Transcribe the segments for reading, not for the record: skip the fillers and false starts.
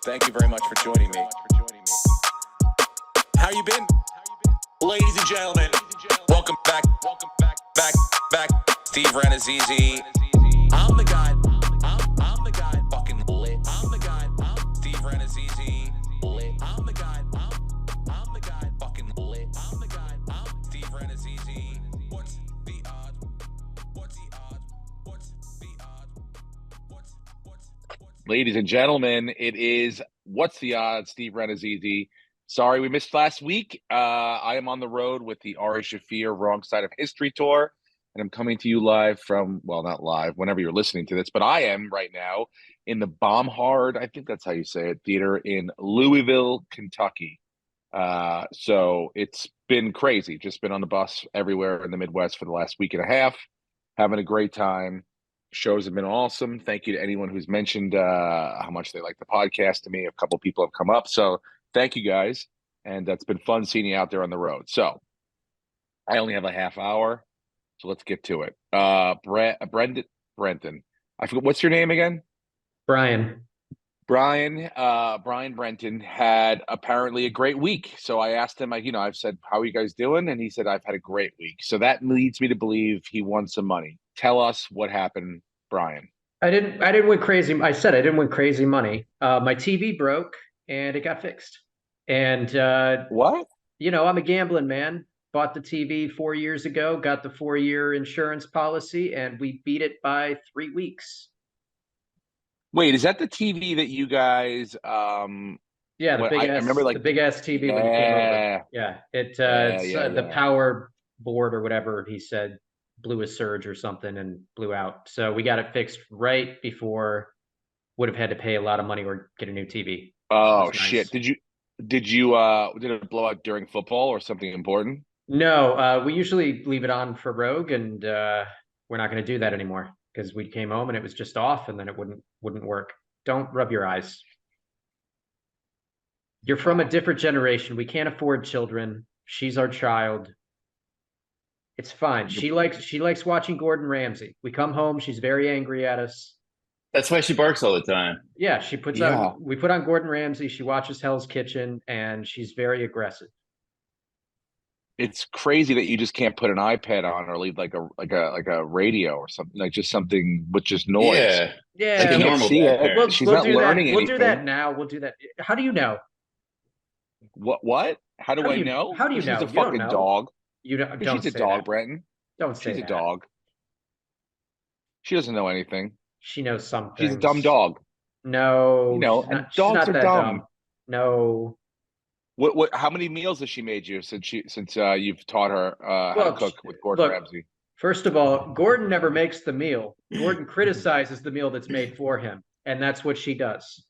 Thank you very much for joining me. How you been? Ladies and gentlemen, welcome back. Back. Steve Renazizi. I'm the guy. I'm the guy. Fucking lit. I'm the guy. Steve Renazizi. Lit. I'm the guy. I'm the guy. Fucking lit. I'm the guy. Steve Renazizi. What's the odds? What's the odds? What's the odds? What's Ladies and gentlemen, it is What's the Odds? Steve Renazizi. Sorry we missed last week. I am on the road with the Ari Shafir Wrong Side of History tour, and I'm coming to you live from, well, not live, whenever you're listening to this, but I am right now in the Baumhard, I think that's how you say it, theater in Louisville, Kentucky. So it's been crazy. Just been on the bus everywhere in the Midwest for the last week and a half, having a great time. Shows have been awesome. Thank you to anyone who's mentioned how much they like the podcast to me. A couple people have come up. So thank you guys. And that's been fun seeing you out there on the road. So I only have a half hour. So let's get to it. Brenton. I forget, what's your name again? Brian Brenton had apparently a great week. So I asked him, I've said, how are you guys doing? And he said, I've had a great week. So that leads me to believe he won some money. Tell us what happened, Brian. I didn't win crazy. I said I didn't win crazy money. My TV broke and it got fixed. And what? I'm a gambling man. Bought the TV 4 years ago, got the 4-year insurance policy, and we beat it by 3 weeks. Wait, is that the TV that you guys yeah, the big ass TV when you came over. Yeah. It's the power board or whatever he said blew a surge or something and blew out. So we got it fixed right before would have had to pay a lot of money or get a new TV. Oh shit. Nice. Did it blow out during football or something important? No, we usually leave it on for Rogue, and we're not going to do that anymore because we came home and it was just off, and then it wouldn't work. Don't rub your eyes. You're from a different generation. We can't afford children. She's our child. It's fine. She likes watching Gordon Ramsay. We come home, she's very angry at us. That's why she barks all the time. Yeah, we put on Gordon Ramsay, she watches Hell's Kitchen, and she's very aggressive. It's crazy that you just can't put an iPad on or leave like a radio or something, like just something with just noise. Yeah. Like a normal see it. She's not learning anything. We'll do that now. We'll do that. How do you know? What? How do I know? How do you know? She's a fucking dog. You don't. She's a dog, Brenton. Don't say that. She's a dog. She doesn't know anything. She knows something. She's a dumb dog. No, dogs are dumb. No. What? How many meals has she made you since you've taught her how to cook with Gordon Ramsay? First of all, Gordon never makes the meal. Gordon criticizes the meal that's made for him, and that's what she does.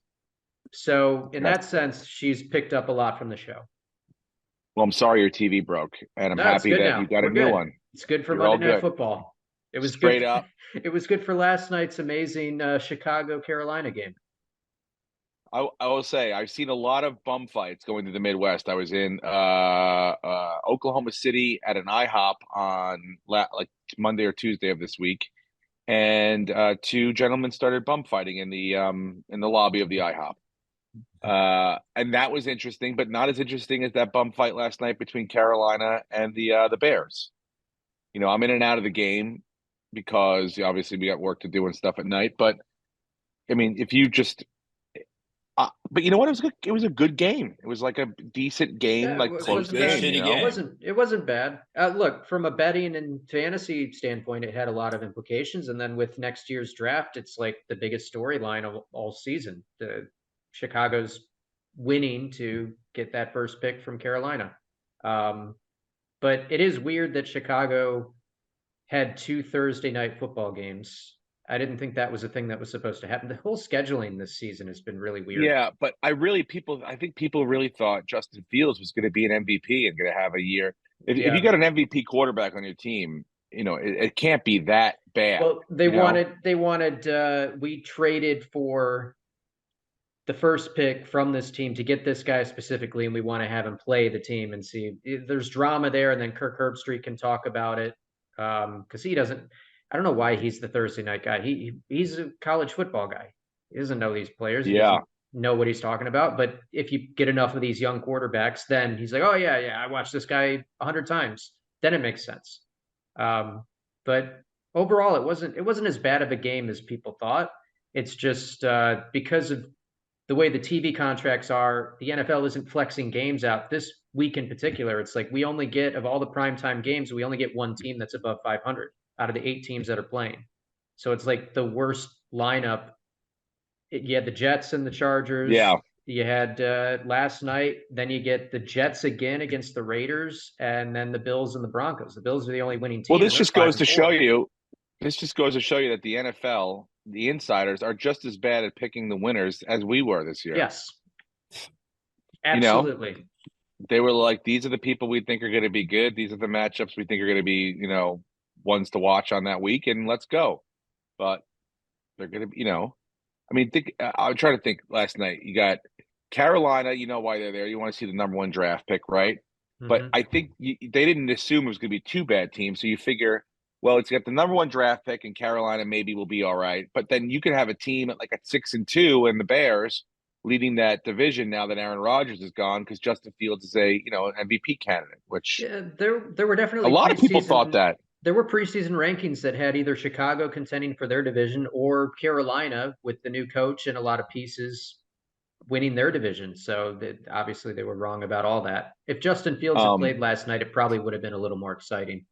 So in that sense, she's picked up a lot from the show. Well, I'm sorry your TV broke, and I'm happy that you got a new one. It's good for Monday Night Football. It was straight up. It was good for last night's amazing Chicago-Carolina game. I will say I've seen a lot of bum fights going to the Midwest. I was in Oklahoma City at an IHOP on like Monday or Tuesday of this week, and 2 gentlemen started bum fighting in the lobby of the IHOP. And that was interesting, but not as interesting as that bum fight last night between Carolina and the Bears. I'm in and out of the game because obviously we got work to do and stuff at night. But I mean, if you just, but you know what? It was good. It was a good game. It was like a decent game, close game. It wasn't bad. Look, from a betting and fantasy standpoint, it had a lot of implications. And then with next year's draft, it's like the biggest storyline of all season. Chicago's winning to get that first pick from Carolina. But it is weird that Chicago had 2 Thursday night football games. I didn't think that was a thing that was supposed to happen. The whole scheduling this season has been really weird. Yeah, but I think people really thought Justin Fields was going to be an MVP and going to have a year. If you got an MVP quarterback on your team, it can't be that bad. Well, we traded for the first pick from this team to get this guy specifically, and we want to have him play the team and see if there's drama there. And then Kirk Herbstreit can talk about it because he doesn't. I don't know why he's the Thursday night guy. He's a college football guy. He doesn't know these players. He know what he's talking about. But if you get enough of these young quarterbacks, then he's like, oh yeah, I watched this guy 100 times. Then it makes sense. But overall, it wasn't as bad of a game as people thought. It's just because of the way the TV contracts are, the NFL isn't flexing games out. This week in particular, it's like we only get, of all the primetime games, we only get one team that's above 500 out of the 8 teams that are playing. So it's like the worst lineup. You had the Jets and the Chargers. Yeah. You had last night, then you get the Jets again against the Raiders, and then the Bills and the Broncos. The Bills are the only winning team. Well, this and just they're goes to 5-4. show you. This just goes to show you that the NFL, the insiders, are just as bad at picking the winners as we were this year. Yes. You know? Absolutely. They were like, these are the people we think are going to be good. These are the matchups we think are going to be, ones to watch on that week, and let's go. But they're going to be, I mean, I was trying to think last night. You got Carolina, you know why they're there. You want to see the number 1 draft pick, right? But I think they didn't assume it was going to be 2 bad teams. So you figure, well, it's got the number 1 draft pick, and Carolina maybe will be all right. But then you could have a team at 6-2, and the Bears leading that division now that Aaron Rodgers is gone, because Justin Fields is an MVP candidate. Which there were definitely a lot of people thought that. There were preseason rankings that had either Chicago contending for their division or Carolina with the new coach and a lot of pieces winning their division. So obviously they were wrong about all that. If Justin Fields had played last night, it probably would have been a little more exciting.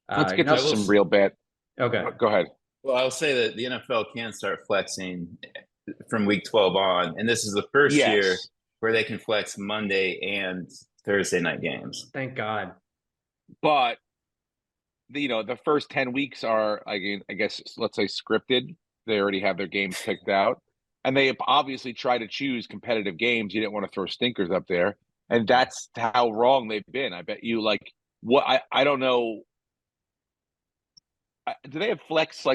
Let's get to some real bad. Okay. Go ahead. Well, I'll say that the NFL can start flexing from week 12 on. And this is the first year where they can flex Monday and Thursday night games. Thank God. But the first 10 weeks are, I guess, let's say scripted. They already have their games picked out. And they obviously try to choose competitive games. You didn't want to throw stinkers up there. And that's how wrong they've been. I bet you, I don't know. Do they have flex, do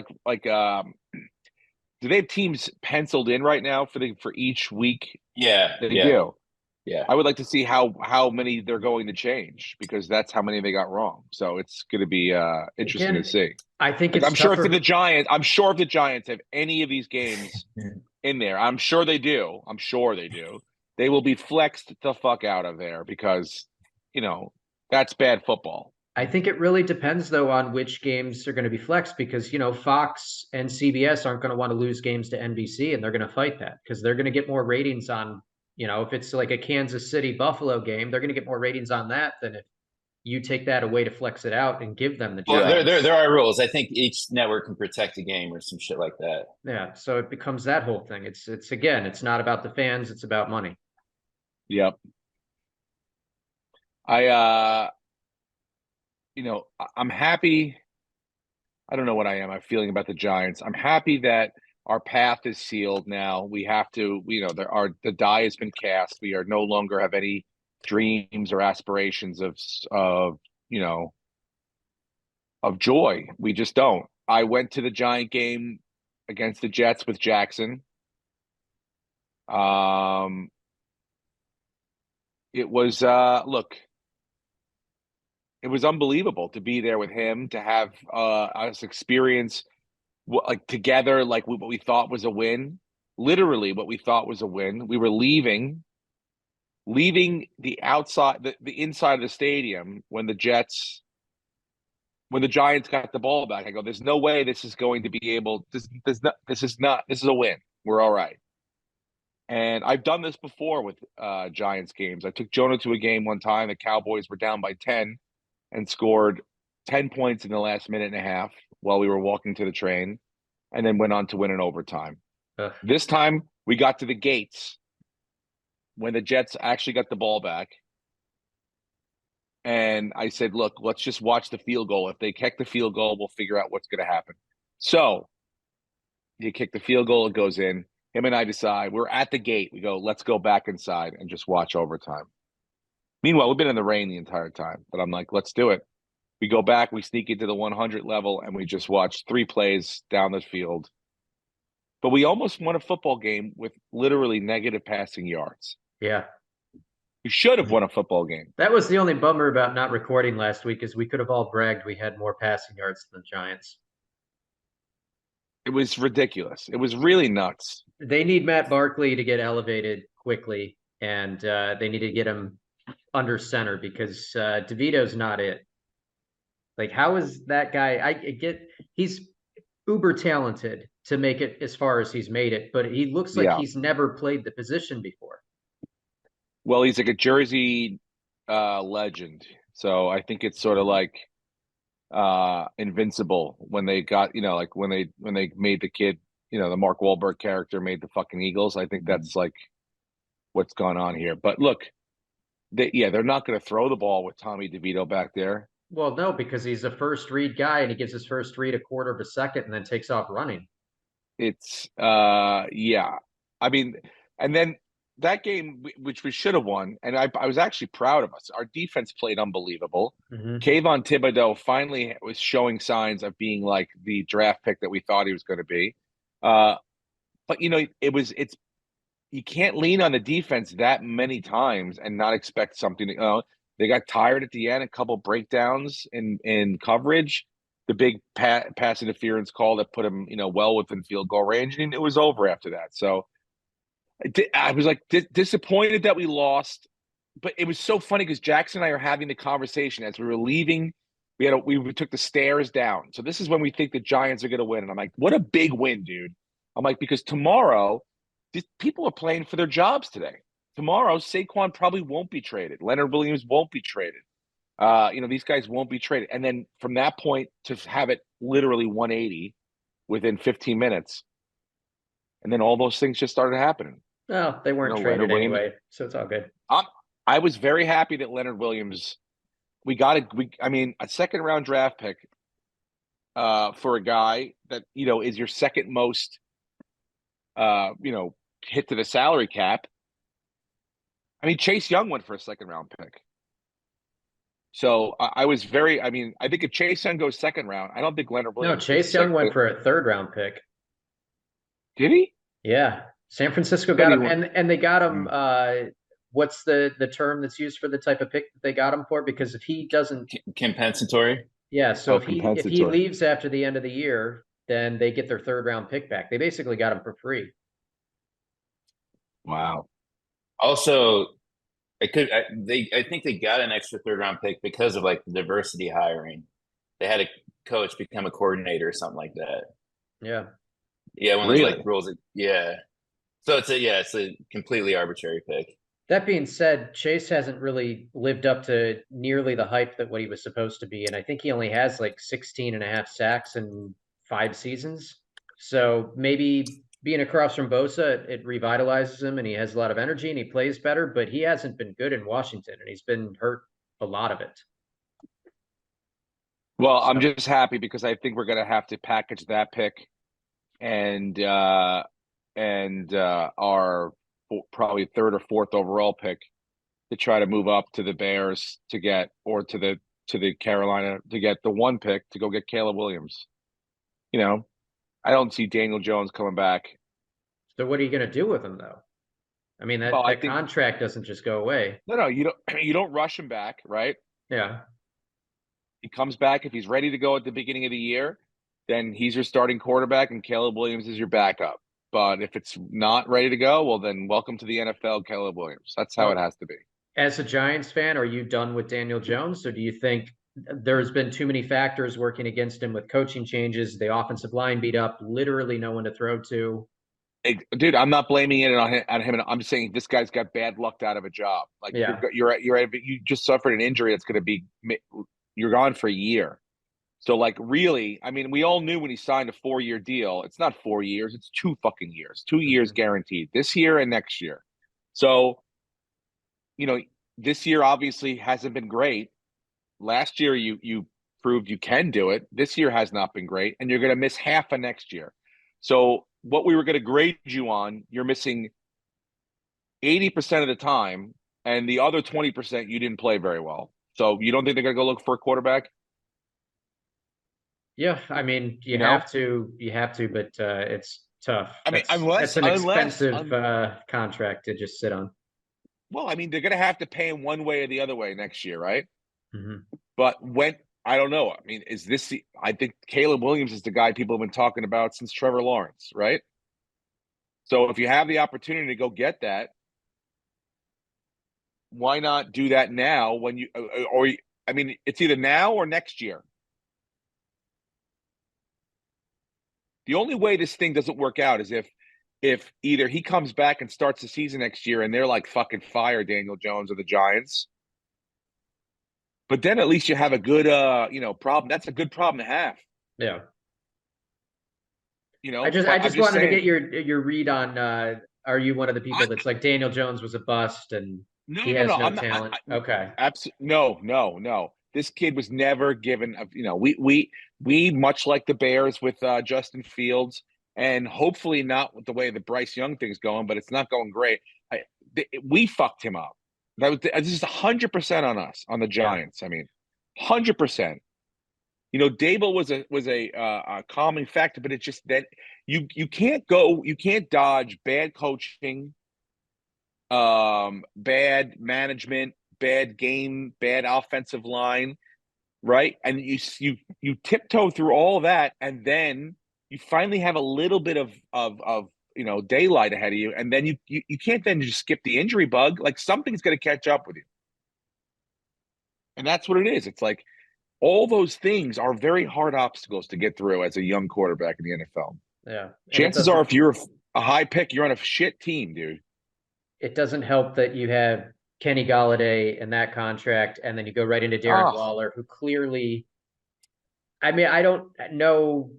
they have teams penciled in right now for each week? Yeah. They do. Yeah. I would like to see how many they're going to change, because that's how many they got wrong. So it's going to be interesting to see. I think it's I'm sure if the Giants have any of these games in there, I'm sure they do. They will be flexed the fuck out of there, because that's bad football. I think it really depends, though, on which games are going to be flexed, because, Fox and CBS aren't going to want to lose games to NBC, and they're going to fight that because they're going to get more ratings on, if it's like a Kansas City Buffalo game, they're going to get more ratings on that than if you take that away to flex it out and give them the chance. Well, there are rules. I think each network can protect a game or some shit like that. Yeah, so it becomes that whole thing. It's again, it's not about the fans, it's about money. Yep. I'm happy. I don't know what I am. I'm feeling about the Giants. I'm happy that our path is sealed now. We have to, the die has been cast. We are no longer have any dreams or aspirations of joy. We just don't. I went to the Giant game against the Jets with Jackson. It was it was unbelievable to be there with him, to have us experience together, what we thought was a win. Literally, what we thought was a win. We were leaving the outside, the inside of the stadium when the Giants got the ball back. I go, there's no way this is going to be able. This is a win. We're all right. And I've done this before with Giants games. I took Jonah to a game one time. The Cowboys were down by 10 and scored 10 points in the last minute and a half while we were walking to the train, and then went on to win in overtime. This time, we got to the gates when the Jets actually got the ball back. And I said, look, let's just watch the field goal. If they kick the field goal, we'll figure out what's going to happen. So you kick the field goal, it goes in. Him and I decide, we're at the gate. We go, let's go back inside and just watch overtime. Meanwhile, we've been in the rain the entire time, but I'm like, let's do it. We go back, we sneak into the 100 level, and we just watch 3 plays down the field. But we almost won a football game with literally negative passing yards. Yeah. We should have won a football game. That was the only bummer about not recording last week, is we could have all bragged we had more passing yards than the Giants. It was ridiculous. It was really nuts. They need Matt Barkley to get elevated quickly, and they need to get him under center because DeVito's not it. Like, how is that guy? I get he's uber talented to make it as far as he's made it, but he looks like Yeah. he's never played the position before. Well, he's like a Jersey legend. So I think it's sort of like Invincible when they got, like when they made the kid, the Mark Wahlberg character made the fucking Eagles. I think that's like what's gone on here. But look, they're not going to throw the ball with Tommy DeVito back there. Well, no, because he's a first read guy and he gives his first read a quarter of a second and then takes off running. It's yeah. I mean, and then that game, which we should have won, and I was actually proud of us. Our defense played unbelievable. Mm-hmm. Kayvon Thibodeau finally was showing signs of being like the draft pick that we thought he was going to be. But it's you can't lean on the defense that many times and not expect something to. They got tired at the end, a couple breakdowns in coverage, the big pass interference call that put him, well within field goal range, and it was over after that. So I was like disappointed that we lost, but it was so funny because Jackson and I are having the conversation as we were leaving. We took the stairs down. So this is when we think the Giants are going to win, and I'm like, what a big win, dude. I'm like, because tomorrow, people are playing for their jobs today. Tomorrow, Saquon probably won't be traded. Leonard Williams won't be traded. These guys won't be traded. And then from that point to have it literally 180 within 15 minutes, and then all those things just started happening. No, they weren't traded anyway, so it's all good. I was very happy that Leonard Williams, a second round draft pick for a guy that, is your second most, hit to the salary cap. I mean, Chase Young went for a second round pick. So I was I think if Chase Young goes second round, I don't think Leonard Williams. No, Chase Young went for a third round pick. Did he? Yeah. San Francisco got him, and they got him. What's the term that's used for the type of pick that they got him for? Because if he doesn't compensatory. Yeah, so if he leaves after the end of the year, then they get their third round pick back. They basically got him for free. Wow. Also, I think they got an extra third round pick because of like the diversity hiring. They had a coach become a coordinator or something like that. Yeah. Yeah, one of those like rules. Yeah. So it's a completely arbitrary pick. That being said, Chase hasn't really lived up to nearly the hype that what he was supposed to be. And I think he only has like 16 and a half sacks in 5 seasons. So maybe being across from Bosa, it revitalizes him and he has a lot of energy and he plays better, but he hasn't been good in Washington and he's been hurt a lot of it. Well, I'm just happy because I think we're going to have to package that pick and our probably third or fourth overall pick to try to move up to the Bears to get, or to the Carolina to get the 1 pick to go get Caleb Williams. I don't see Daniel Jones coming back. So what are you going to do with him though? I mean, that contract doesn't just go away. No, you don't rush him back, right? Yeah. He comes back if he's ready to go at the beginning of the year, then he's your starting quarterback and Caleb Williams is your backup. But if it's not ready to go, well, then welcome to the NFL, Caleb Williams. That's how it has to be. As a Giants fan, are you done with Daniel Jones? Or do you think there's been too many factors working against him with coaching changes, the offensive line beat up, literally no one to throw to? Dude, I'm not blaming it on him. I'm just saying this guy's got bad luck out of a job. Like you just suffered an injury that's going to be, you're gone for a year. So like really, I mean, we all knew when he signed a 4-year deal, it's not 4 years, it's 2 fucking years, 2 years guaranteed, this year and next year. So, this year obviously hasn't been great. Last year, you proved you can do it. This year has not been great, and you're going to miss half of next year. So what we were going to grade you on, you're missing 80% of the time, and the other 20% you didn't play very well. So you don't think they're going to go look for a quarterback? Yeah, I mean, you have to, but it's tough. I mean, that's an expensive contract to just sit on. Well, I mean, they're going to have to pay him one way or the other way next year, right? Mm-hmm. But I don't know. I mean, I think Caleb Williams is the guy people have been talking about since Trevor Lawrence, right? So if you have the opportunity to go get that, why not do that now when I mean, it's either now or next year. The only way this thing doesn't work out is if either he comes back and starts the season next year and they're like fucking fire Daniel Jones or the Giants. But then at least you have a good problem. That's a good problem to have. Yeah. I just wanted to get your read on are you one of the people that's like Daniel Jones was a bust and he has no talent? Okay. Absolutely. No. This kid was never given we much like the Bears with Justin Fields, and hopefully not with the way the Bryce Young thing's going, but it's not going great. We fucked him up. This is 100% on us, on the Giants. I mean, 100%. Dable was a calming factor, but it's just that you can't dodge bad coaching, bad management, bad game, bad offensive line, right? And you tiptoe through all that, and then you finally have a little bit of daylight ahead of you, and then you can't then just skip the injury bug. Like something's going to catch up with you, and that's what it is. It's like all those things are very hard obstacles to get through as a young quarterback in the NFL. Yeah. Chances are, if you're a high pick, you're on a shit team, dude. It doesn't help that you have Kenny Golladay and that contract, and then you go right into Darren Waller, who clearly, I mean, I don't know.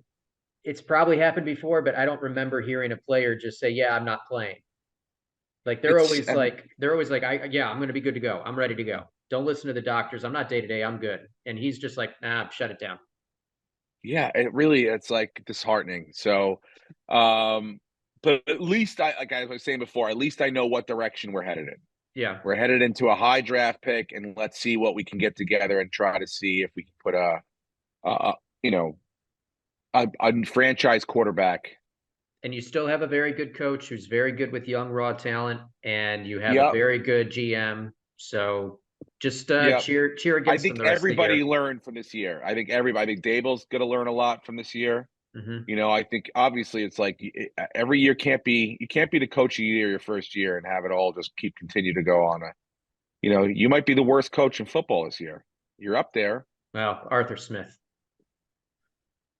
It's probably happened before, but I don't remember hearing a player just say, "Yeah, I'm not playing." Like they're always like, I'm going to be good to go. I'm ready to go. Don't listen to the doctors. I'm not day-to-day. I'm good. And he's just like, nah, shut it down. Yeah, it's like disheartening. So, but at least like I was saying before, at least I know what direction we're headed in. Yeah. We're headed into a high draft pick, and let's see what we can get together and try to see if we can put a franchise quarterback. And you still have a very good coach who's very good with young raw talent, and you have a very good GM. So just cheer against I think them the rest everybody of the year. learned from this year. I think Dable's going to learn a lot from this year. Mm-hmm. I think obviously it's like every year you can't be the coach of the year your first year and have it all just continue to go on you might be the worst coach in football this year. You're up there. Well, Arthur Smith.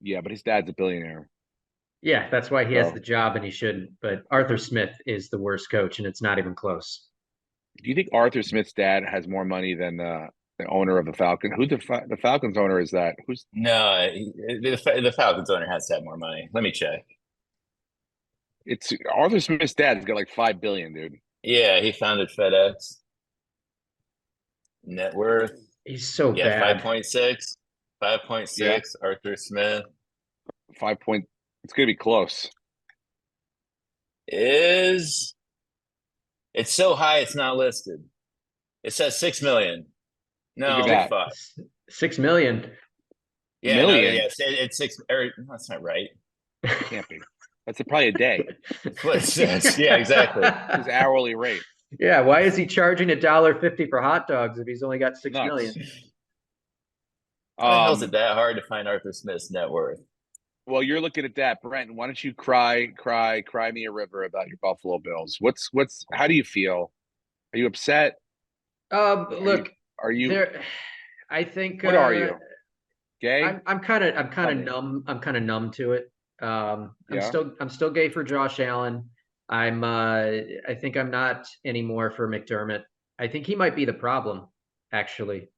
Yeah, but his dad's a billionaire. Yeah, that's why he has the job and he shouldn't. But Arthur Smith is the worst coach, and it's not even close. Do you think Arthur Smith's dad has more money than the owner of the Falcon? Who the Falcons owner is that? No, the Falcons owner has to have more money. Let me check. It's Arthur Smith's dad's got like $5 billion, dude. Yeah, he founded FedEx. Net worth. He's so bad. 5.6. 5.6. Yeah. Arthur Smith. 5 point. It's gonna be close. It's so high it's not listed. It says 6 million. No, fuck. 6 million. Yeah, million. It's 6. That's not right. It can't be. That's probably a day. That's what it says. Yeah, exactly. His hourly rate. Yeah, why is he charging $1.50 for hot dogs if he's only got 6 million? How the hell is it that hard to find Arthur Smith's net worth? Well, you're looking at that, Brent. Why don't you cry me a river about your Buffalo Bills? How do you feel? Are you upset? Look, are you there? I think. What are you? Gay? I'm kind of numb. I'm kind of numb to it. I'm still gay for Josh Allen. I think I'm not anymore for McDermott. I think he might be the problem, actually.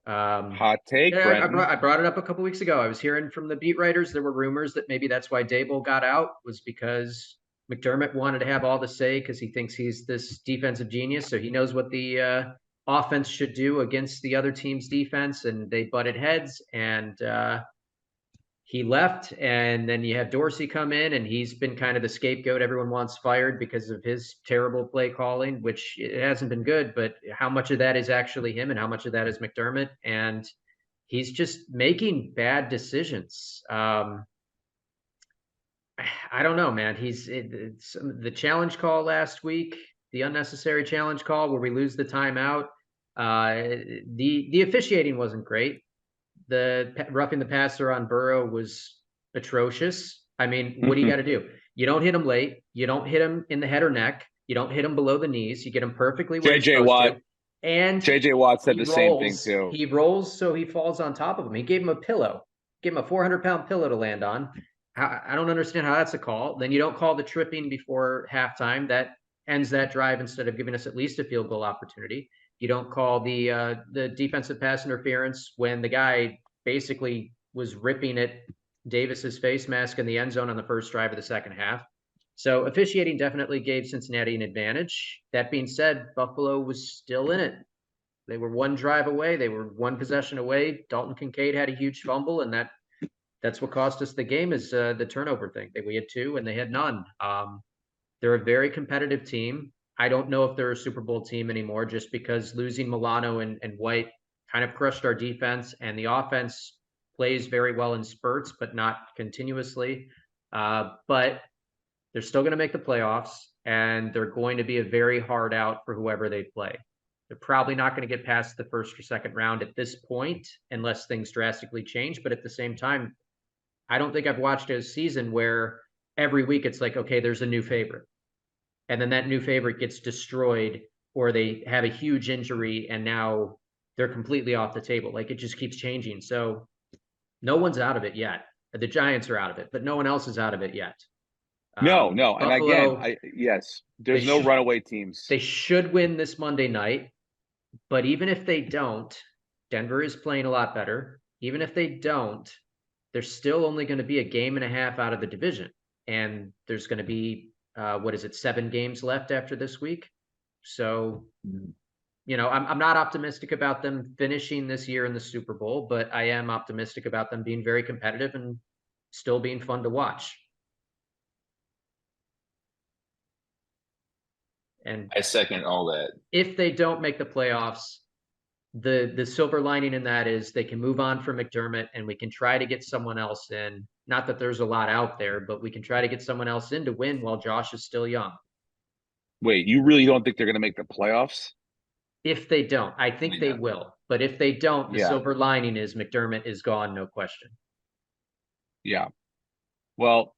Hot take. Yeah, I brought it up a couple weeks ago. I was hearing from the beat writers. There were rumors that maybe that's why Dable got out, was because McDermott wanted to have all the say because he thinks he's this defensive genius. So he knows what the offense should do against the other team's defense, and they butted heads, and he left. And then you have Dorsey come in, and he's been kind of the scapegoat everyone wants fired because of his terrible play calling, which it hasn't been good, but how much of that is actually him and how much of that is McDermott? And he's just making bad decisions. I don't know, man. It's the challenge call last week, the unnecessary challenge call where we lose the timeout. The officiating wasn't great, roughing the passer on Burrow was atrocious. I mean, what do you got to do? You don't hit him late. You don't hit him in the head or neck. You don't hit him below the knees. You get him perfectly where he's JJ supposed Watt. to. And JJ Watt said he the same thing rolls. too. He rolls so he falls on top of him. He gave him a pillow. Gave him a 400-pound pillow to land on. I don't understand how that's a call. Then you don't call the tripping before halftime. That ends that drive instead of giving us at least a field goal opportunity. You don't call the defensive pass interference when the guy basically was ripping at Davis's face mask in the end zone on the first drive of the second half. So officiating definitely gave Cincinnati an advantage. That being said, Buffalo was still in it. They were one drive away. They were one possession away. Dalton Kincaid had a huge fumble, and that's what cost us the game is the turnover thing. We had two, and they had none. They're a very competitive team. I don't know if they're a Super Bowl team anymore just because losing Milano and White kind of crushed our defense, and the offense plays very well in spurts, but not continuously. But they're still going to make the playoffs, and they're going to be a very hard out for whoever they play. They're probably not going to get past the first or second round at this point unless things drastically change. But at the same time, I don't think I've watched a season where every week it's like, okay, there's a new favorite. And then that new favorite gets destroyed or they have a huge injury and now they're completely off the table. Like it just keeps changing. So no one's out of it yet. The Giants are out of it, but no one else is out of it yet. No. Buffalo, And again, yes, there's no runaway teams. They should win this Monday night. But even if they don't, Denver is playing a lot better. Even if they don't, there's still only going to be a game and a half out of the division. And there's going to be, 7 games left after this week. So, I'm not optimistic about them finishing this year in the Super Bowl, but I am optimistic about them being very competitive and still being fun to watch. And I second all that. If they don't make the playoffs, the silver lining in that is they can move on from McDermott and we can try to get someone else in. Not that there's a lot out there, but we can try to get someone else in to win while Josh is still young. Wait, you really don't think they're going to make the playoffs? If they don't, I think they will. But if they don't, the silver lining is McDermott is gone, no question. Yeah. Well,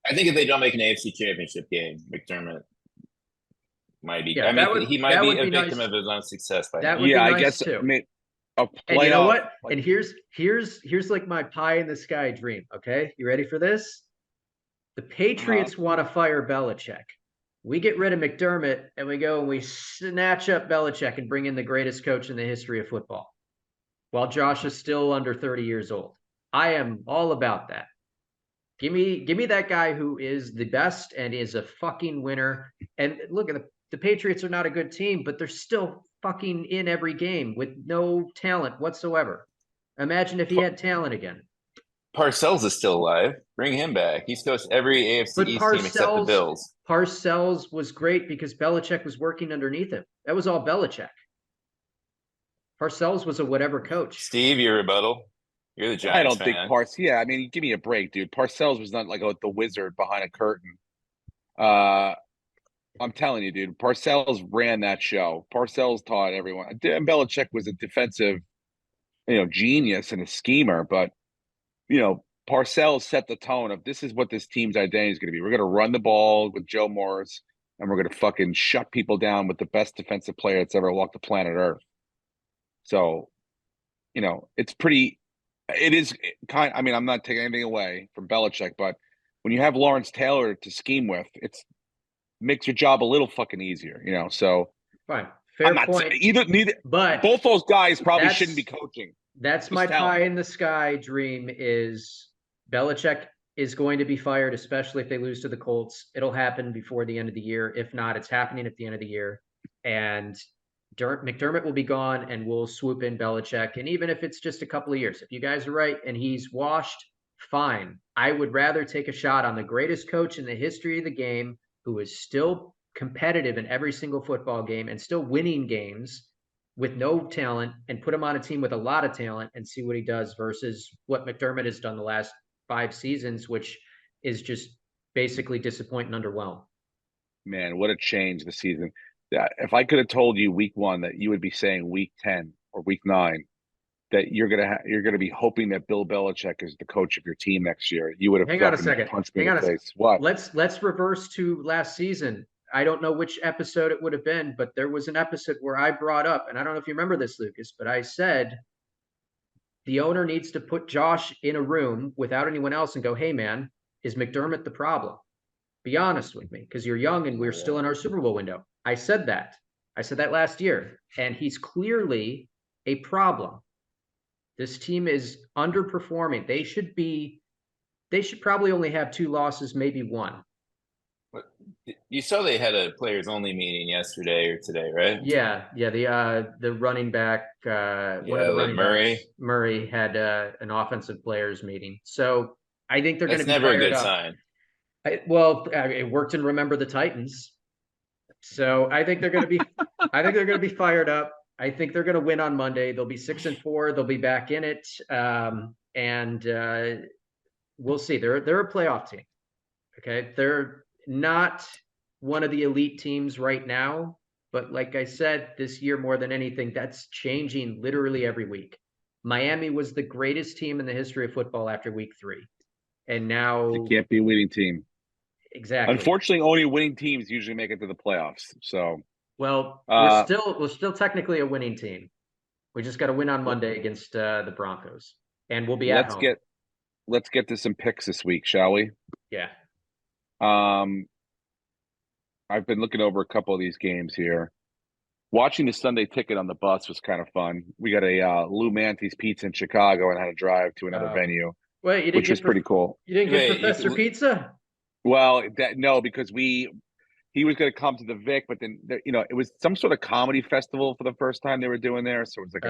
I think if they don't make an AFC Championship game, McDermott might be. Yeah, he might be a victim nice. of his own success. That would be nice I guess too. A playoff, and you know what? And here's like my pie in the sky dream. Okay, you ready for this? The Patriots want to fire Belichick. We get rid of McDermott and we go and we snatch up Belichick and bring in the greatest coach in the history of football, while Josh is still under 30 years old. I am all about that. Give me that guy who is the best and is a fucking winner. And look at the Patriots are not a good team, but they're still fucking in every game with no talent whatsoever. Imagine if he had talent again. Parcells is still alive. Bring him back. He's coached every AFC East team except the Bills. Parcells was great because Belichick was working underneath him. That was all Belichick. Parcells was a whatever coach. Steve, your rebuttal? You're the Giants I don't fan. think yeah, I mean, give me a break, dude. Parcells was not like the wizard behind a curtain. I'm telling you, dude, Parcells ran that show. Parcells taught everyone. Dan Belichick was a defensive, genius and a schemer, but Parcells set the tone of this is what this team's identity is going to be. We're going to run the ball with Joe Morris, and we're going to fucking shut people down with the best defensive player that's ever walked the planet Earth. So, it's pretty. It is kind. I mean, I'm not taking anything away from Belichick, but when you have Lawrence Taylor to scheme with, it's makes your job a little fucking easier, So fine, fair point. Neither, but both those guys probably shouldn't be coaching. That's my pie in the sky dream. Is Belichick is going to be fired, especially if they lose to the Colts. It'll happen before the end of the year. If not, it's happening at the end of the year, and McDermott will be gone and we'll swoop in Belichick. And even if it's just a couple of years, if you guys are right and he's washed, fine. I would rather take a shot on the greatest coach in the history of the game who is still competitive in every single football game and still winning games with no talent and put him on a team with a lot of talent and see what he does versus what McDermott has done the last 5 seasons, which is just basically disappointing and underwhelmed. Man, what a change this season. If I could have told you week 1 that you would be saying week 10 or week 9 that you're gonna be hoping that Bill Belichick is the coach of your team next year. You would have Hang on a fucking second. punched me Hang in on the a second. face. What? Let's reverse to last season. I don't know which episode it would have been, but there was an episode where I brought up, and I don't know if you remember this, Lucas, but I said the owner needs to put Josh in a room without anyone else and go, hey, man, is McDermott the problem? Be honest with me, because you're young and we're still in our Super Bowl window. I said that. I said that last year, and he's clearly a problem. This team is underperforming. They should probably only have 2 losses, maybe 1. But you saw they had a players only meeting yesterday or today, right? Yeah. The running back, one of the running Murray. backs, Murray, had an offensive players meeting. So I think they're going to That's be never a fired good up. sign. It worked in Remember the Titans. So I think they're going to be fired up. I think they're going to win on Monday. They'll be 6-4. They'll be back in it. And we'll see. They're a playoff team. Okay. They're not one of the elite teams right now, but like I said, this year more than anything, that's changing literally every week. Miami was the greatest team in the history of football after week 3. And now It can't be a winning team. exactly. Unfortunately, only winning teams usually make it to the playoffs. So well, we're still technically a winning team. We just got to win on Monday against the Broncos, and we'll be at home. Let's get to some picks this week, shall we? Yeah. I've been looking over a couple of these games here. Watching the Sunday Ticket on the bus was kind of fun. We got a Lou Manti's Pizza in Chicago and had to drive to another venue, Wait, which was pretty cool. You didn't get Professor Pizza? Well, because he was going to come to the Vic, but then it was some sort of comedy festival for the first time they were doing there. So it was like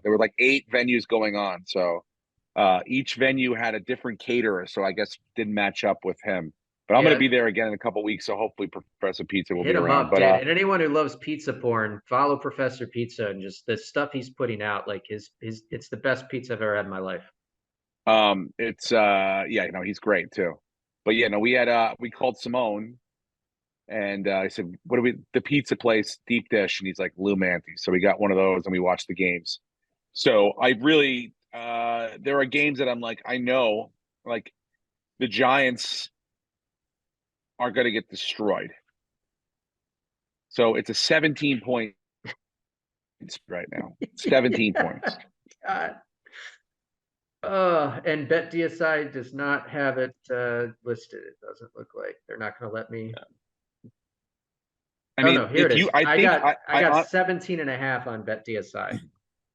there were like 8 venues going on. So each venue had a different caterer. So I guess didn't match up with him. But I'm going to be there again in a couple of weeks. So hopefully Professor Pizza will be around. Hit him up, and anyone who loves pizza porn, follow Professor Pizza and just the stuff he's putting out. Like it's the best pizza I've ever had in my life. He's great too. But we called Simone. And I said, the pizza place, deep dish? And he's like, Lou Manti. So we got one of those and we watched the games. So I really, there are games that I'm like, I know, like the Giants are going to get destroyed. So it's a 17-point right now. 17 points. God. And BetDSI does not have it listed. It doesn't look like. They're not going to let me. I mean, no, here it is. I got 17.5 on BetDSI.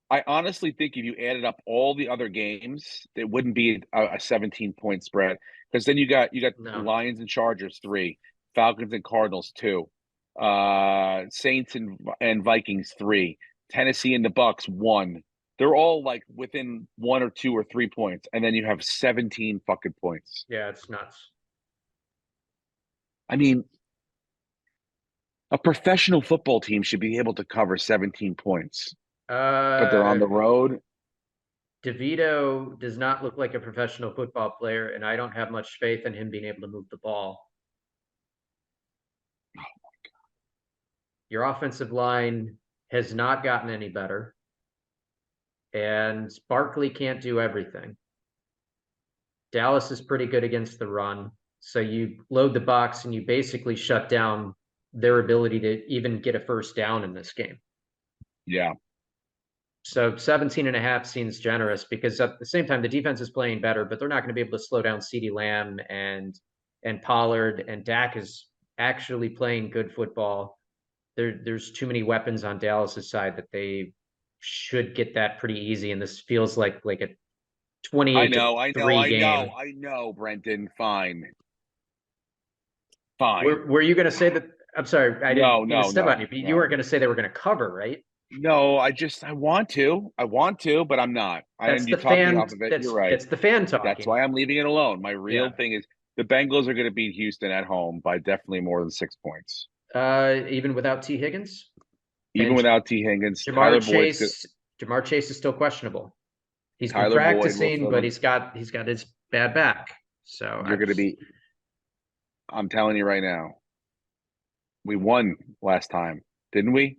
I honestly think if you added up all the other games, it wouldn't be a 17-point spread, because then you got Lions and Chargers 3, Falcons and Cardinals 2, Saints and Vikings 3, Tennessee and the Bucks 1. They're all like within 1 or 2 or 3 points, and then you have 17 fucking points. Yeah, it's nuts. I mean, a professional football team should be able to cover 17 points, but they're on the road. DeVito does not look like a professional football player, and I don't have much faith in him being able to move the ball. Oh, my God. Your offensive line has not gotten any better, and Barkley can't do everything. Dallas is pretty good against the run, so you load the box and you basically shut down their ability to even get a first down in this game. Yeah. So 17.5 seems generous, because at the same time, the defense is playing better, but they're not going to be able to slow down CeeDee Lamb and Pollard, and Dak is actually playing good football. There's too many weapons on Dallas's side that they should get that pretty easy. And this feels like a 28-3 game. I know, Brenton. Fine. Were you going to say that? I'm sorry, I didn't mean to step on you, but you weren't going to say they were going to cover, right? No, I want to, but I'm not. That's the fan. Off of it. You're right. That's the fan talking. That's why I'm leaving it alone. My real thing is the Bengals are going to beat Houston at home by definitely more than 6 points. Even without T. Higgins? Without T. Higgins, Jamar Chase is still questionable. He's been practicing, but he's got his bad back. So you're going to be. I'm telling you right now. We won last time, didn't we?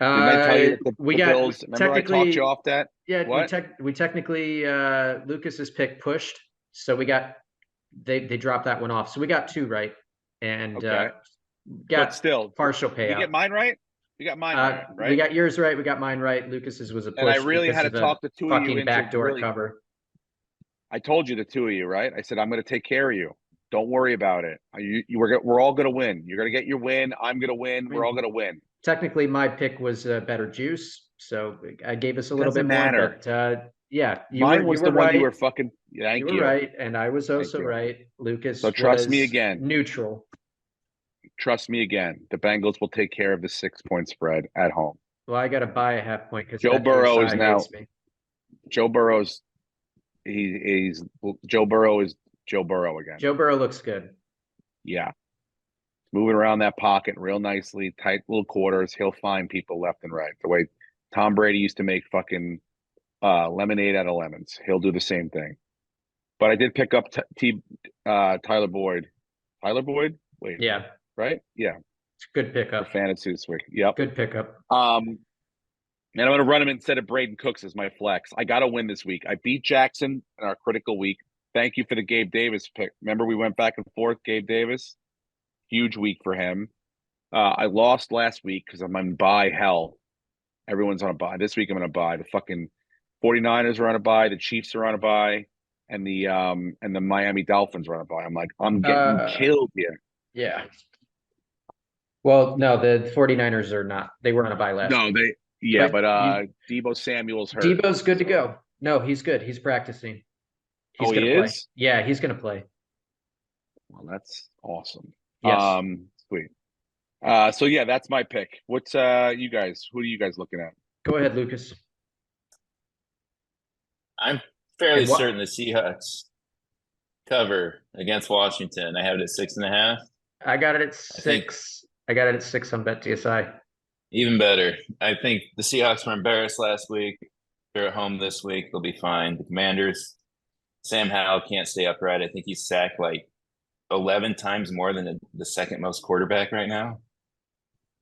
Didn't I tell you that We the got Bills? Remember, I talked you off that. Yeah, What? we technically Lucas's pick pushed, so they dropped that one off. So we got 2 right, and Okay. got But still, partial did we payout. get mine right? We got mine right, We right? got yours right. We got mine right. Lucas's was a And I push really had because to of a talk the two of you fucking into backdoor really. cover. I told you the two of you, right? I said I'm going to take care of you. Don't worry about it. We're all going to win. You're going to get your win. I'm going to win. We're all going to win. Technically, my pick was better juice, so I gave us a little Doesn't bit more. matter. But yeah, Mine was you the were one right. you were fucking. Thank You you. were right, and I was also you. right. Lucas So trust me was again. neutral. Trust me again. The Bengals will take care of the 6-point spread at home. Well, I got to buy a half point because Joe Burrow is now. hates me. Joe Burrow's. Joe Burrow is Joe Burrow again. Joe Burrow looks good. Yeah. Moving around that pocket real nicely, tight little quarters. He'll find people left and right. The way Tom Brady used to make fucking lemonade out of lemons. He'll do the same thing. But I did pick up Tyler Boyd. Tyler Boyd? Wait. Yeah. Right? Yeah. It's a good pickup. For fantasy this week. Yep. Good pickup. And I'm going to run him instead of Braden Cooks as my flex. I got to win this week. I beat Jackson in our critical week. Thank you for the Gabe Davis pick. Remember we went back and forth, Gabe Davis? Huge week for him. I lost last week because I'm on buy hell. Everyone's on a buy. This week I'm going to buy. The fucking 49ers are on a buy. The Chiefs are on a buy. And the Miami Dolphins are on a buy. I'm like, I'm getting killed here. Yeah. Well, no, the 49ers are not. They were on a buy last week. But Deebo Samuel's hurt. Debo's good to go. No, he's good. He's practicing. He's he play. is? Yeah, he's going to play. Well, that's awesome. Yes. Sweet. So yeah, that's my pick. What's you guys? Who are you guys looking at? Go ahead, Lucas. I'm fairly certain the Seahawks cover against Washington. I have it at 6.5. I got it at 6. I got it at 6 on BetDSI. Even better. I think the Seahawks were embarrassed last week. They're at home this week. They'll be fine. The Commanders, Sam Howell can't stay upright. I think he's sacked like 11 times more than the second most quarterback right now.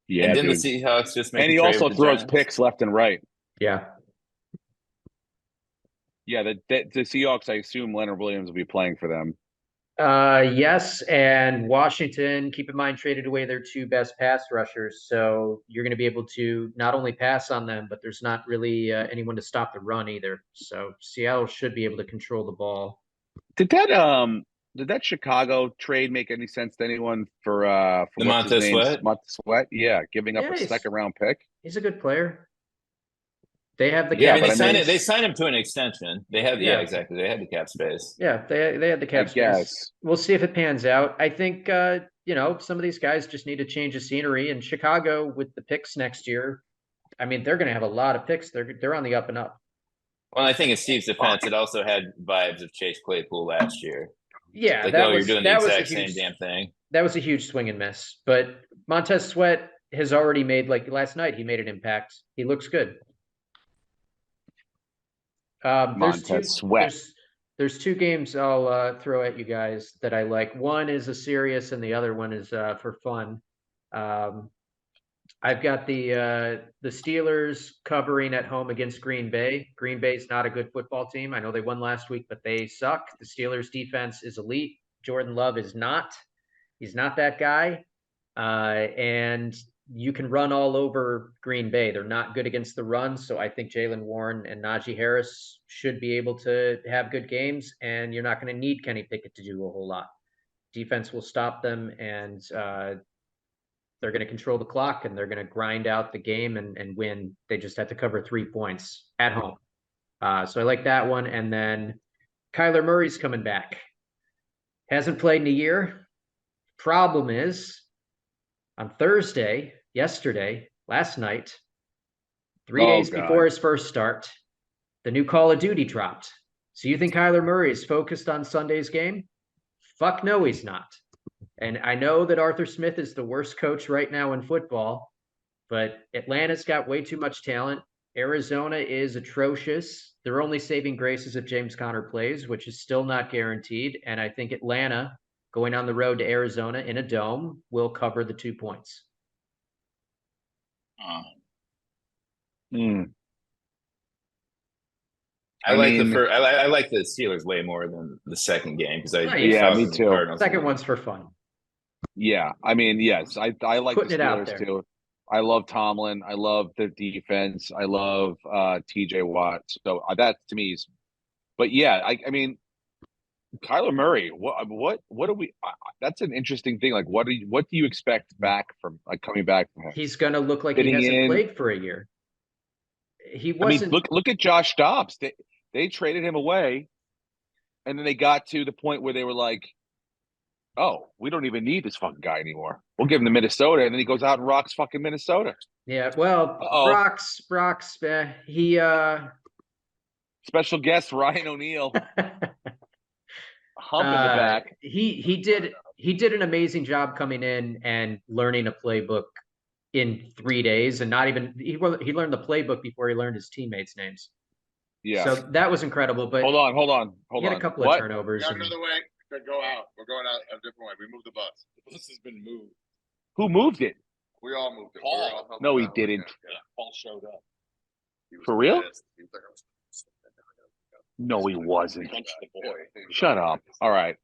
Yeah, and then dude. the Seahawks just make. And he also throws picks left and right. Yeah. Yeah, the Seahawks, I assume Leonard Williams will be playing for them. Yes, and Washington, keep in mind, traded away their 2 best pass rushers. So you're going to be able to not only pass on them, but there's not really anyone to stop the run either. So Seattle should be able to control the ball. Did that Chicago trade make any sense to anyone for Montez Sweat? Montez Sweat? Yeah, giving up a second round pick. He's a good player. They have the cap. Yeah, they signed him to an extension. They have exactly. They had the cap space. Yeah, they had the cap space. We'll see if it pans out. I think some of these guys just need to change the scenery. And Chicago with the picks next year, I mean, they're going to have a lot of picks. They're on the up and up. Well, I think in Steve's defense, it also had vibes of Chase Claypool last year. Yeah, like, you're doing the exact same damn thing. That was a huge swing and miss. But Montez Sweat has already made, like last night, he made an impact. He looks good. There's 2 games I'll throw at you guys that I like. One is a serious and the other one is for fun. I've got the Steelers covering at home against Green Bay. Green Bay's not a good football team. I know they won last week, but they suck. The Steelers defense is elite. Jordan Love is not. He's not that guy. And you can run all over Green Bay. They're not good against the run. So I think Jaylen Warren and Najee Harris should be able to have good games, and you're not going to need Kenny Pickett to do a whole lot. Defense will stop them, and they're going to control the clock, and they're going to grind out the game and win. They just have to cover 3 points at home. So I like that one. And then Kyler Murray's coming back. Hasn't played in a year. Problem is, on Thursday, last night, 3 days before his first start, the new Call of Duty dropped. So you think Kyler Murray is focused on Sunday's game? Fuck no, he's not. And I know that Arthur Smith is the worst coach right now in football, but Atlanta's got way too much talent. Arizona is atrocious. Their only saving grace is if James Conner plays, which is still not guaranteed. And I think Atlanta, going on the road to Arizona in a dome, will cover the 2 points. Mm. I I like the mean- first. I like the Steelers way more than the second game because I Oh, yeah, Falcons me and too. Cardinals. Second one's for fun. Yeah, I mean, yes, I like Putting the it out Steelers there. too. I love Tomlin. I love the defense. I love TJ Watt. So that to me is, but yeah, I mean, Kyler Murray. What do we? That's an interesting thing. Like, what do you expect back from like coming back from him? He's going to look like he Fitting hasn't in. played for a year. He I mean, wasn't. look at Josh Dobbs. They traded him away, and then they got to the point where they were like, "Oh, we don't even need this fucking guy anymore. We'll give him to Minnesota," and then he goes out and rocks fucking Minnesota. Yeah, well, Uh-oh. Brock's he Special guest Ryan O'Neal, hump in the back. he did an amazing job coming in and learning a playbook in 3 days, and not even he learned the playbook before he learned his teammates' names. Yeah. So that was incredible. But hold on. he had a couple What? of turnovers. Got and- another way to go out. We're going out a different way. We moved the bus. The bus has been moved. Who moved it? We all moved it. Paul. We were all helping No, he out. didn't. Yeah. Paul showed up. He was For real? pissed. He was like, I was- No, he wasn't. Punched the boy. Shut up. All right.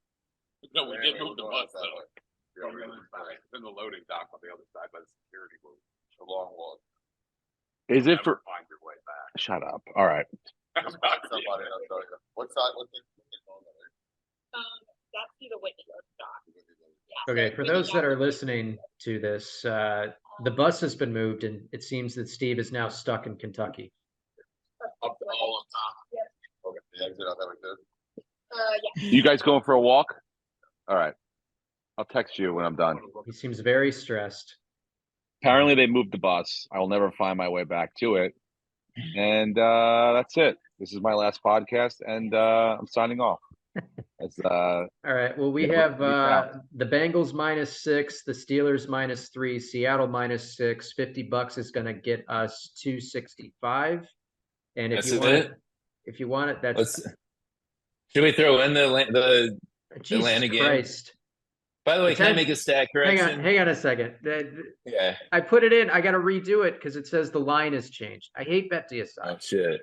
No, we did move the bus though. On the other side. It's in the loading dock on the other side by the security booth. A long walk. Is it for? Find your way back. Shut up. All right. Just find somebody and I'll tell you. What side? What's it called? That's through the Whitney Road dock. Okay, for those that are listening to this, the bus has been moved, and it seems that Steve is now stuck in Kentucky. Up all up top. Okay, the exit out that way too. Yeah. You guys going for a walk? All right. I'll text you when I'm done. He seems very stressed. Apparently, they moved the bus. I will never find my way back to it. And that's it. This is my last podcast, and I'm signing off. It's, All right. Well, we Yeah, have we found- the Bengals -6, the Steelers -3, Seattle -6. $50 is going to get us 265. And if That's you want it? if you want it, that's Let's. Should we throw in the? Jesus Atlanta game. Christ. By the way, can I Ten- make a stat Hang correction? on a second. Yeah. I put it in. I got to redo it because it says the line has changed. I hate bet DSI. Oh shit.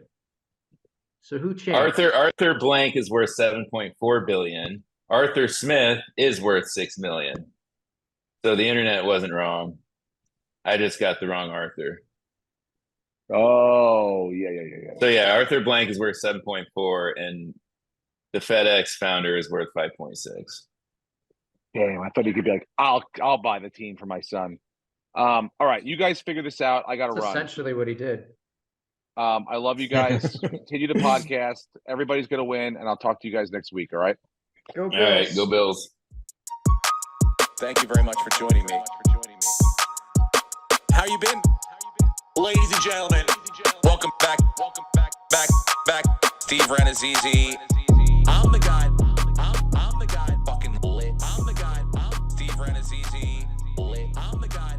So who changed? Arthur Blank is worth 7.4 billion. Arthur Smith is worth 6 million. So the internet wasn't wrong. I just got the wrong Arthur. Oh, yeah. So yeah, Arthur Blank is worth 7.4 and the FedEx founder is worth 5.6. Damn, I thought you could be like, I'll buy the team for my son. All right, you guys figure this out. I gotta That's run. essentially what he did. I love you guys. Continue the podcast. Everybody's gonna win, and I'll talk to you guys next week. All right. Go All right, Bills. go Bills. Thank you very much for joining me. How you been? Ladies and gentlemen, welcome back. Back. Steve Renazizi. I'm the guy. I'm the guy. Fucking lit. I'm the guy. Steve Renazizi. Lit. I'm the guy.